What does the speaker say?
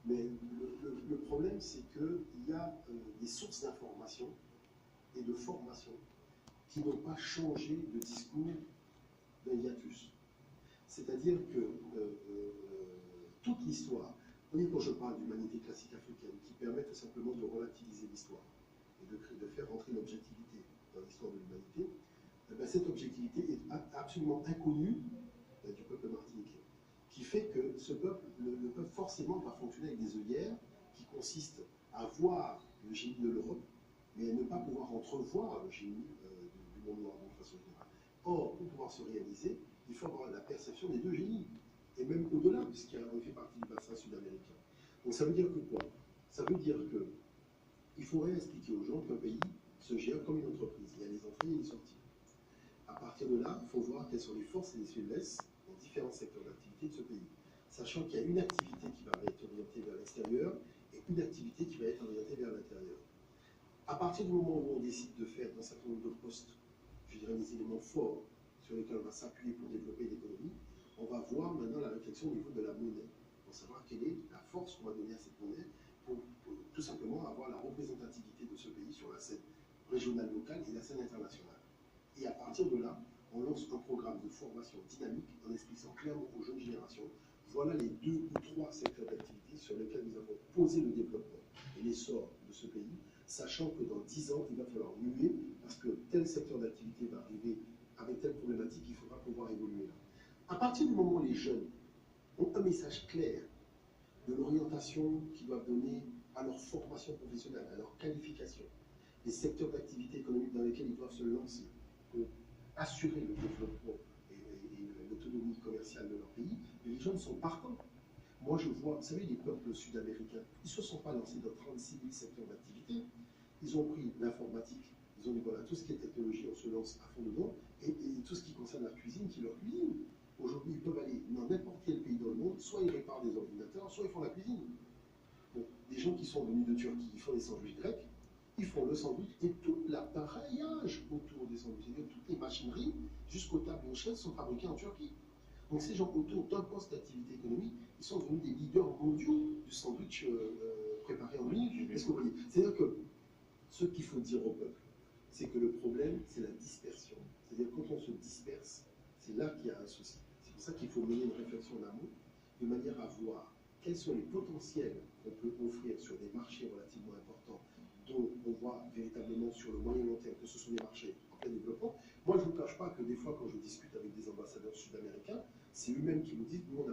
Mais le problème, c'est qu'il y a des sources d'information et de formation qui n'ont pas changé de discours d'un hiatus. C'est-à-dire que toute l'histoire, quand je parle d'humanité classique africaine, qui permet tout simplement de relativiser l'histoire et de faire rentrer l'objectivité dans l'histoire de l'humanité, eh bien, cette objectivité est absolument inconnue du peuple martiniquais, qui fait que ce peuple, le peuple forcément va fonctionner avec des œillères qui consistent à voir le génie de l'Europe, mais à ne pas pouvoir entrevoir le génie du monde noir de façon générale. Or, pour pouvoir se réaliser, il faut avoir la perception des deux génies, et même au-delà, puisqu'il fait partie du bassin sud-américain. Donc ça veut dire que quoi? Ça veut dire que il faudrait expliquer aux gens qu'un pays se gère comme une entreprise. Il y a les entrées et les sorties. À partir de là, il faut voir quelles sont les forces et les faiblesses dans différents secteurs d'activité de ce pays. Sachant qu'il y a une activité qui va être orientée vers l'extérieur et une activité qui va être orientée vers l'intérieur. À partir du moment où on décide de faire dans un certain nombre de postes, je dirais des éléments forts sur lesquels on va s'appuyer pour développer l'économie, on va voir maintenant la réflexion au niveau de la monnaie, pour savoir quelle est la force qu'on va donner à cette monnaie pour tout simplement avoir la représentativité de ce pays sur la scène régionale, locale et la scène internationale. Et à partir de là, on lance un programme de formation dynamique en expliquant clairement aux jeunes générations, voilà les 2 ou 3 secteurs d'activité sur lesquels nous avons posé le développement et l'essor de ce pays, sachant que dans 10 ans, il va falloir muer, parce que tel secteur d'activité va arriver avec telle problématique, il faudra pouvoir évoluer là. À partir du moment où les jeunes ont un message clair de l'orientation qu'ils doivent donner à leur formation professionnelle, à leur qualification, les secteurs d'activité économique dans lesquels ils doivent se lancer pour assurer le développement et l'autonomie commerciale de leur pays, les gens sont partants. Moi, je vois, vous savez, les peuples sud-américains, ils ne se sont pas lancés dans 36 000 secteurs d'activité. Ils ont pris l'informatique, ils ont dit, voilà, tout ce qui est technologie, on se lance à fond dedans, et tout ce qui concerne la cuisine, qui est leur cuisine. Aujourd'hui, ils peuvent aller dans n'importe quel pays dans le monde, soit ils réparent des ordinateurs, soit ils font la cuisine. Bon, des gens qui sont venus de Turquie, ils font des sandwichs grecs, ils font le sandwich et tout l'appareillage autour des sandwichs, c'est-à-dire toutes les machineries jusqu'aux tables et aux chaises sont fabriquées en Turquie. Donc ces gens autour d'un poste d'activité économique, ils sont devenus des leaders mondiaux du sandwich préparé en minutes. Est-ce que vous voyez? C'est-à-dire que ce qu'il faut dire au peuple, c'est que le problème, c'est la dispersion. C'est-à-dire quand on se disperse, c'est là qu'il y a un souci. C'est pour ça qu'il faut mener une réflexion en amont, de manière à voir quels sont les potentiels qu'on peut offrir sur des marchés relativement importants, dont on voit véritablement sur le moyen long terme que ce sont des marchés en plein développement. Moi, je ne vous cache pas que des fois, quand je discute avec des ambassadeurs sud-américains, c'est eux-mêmes qui me disent, nous, on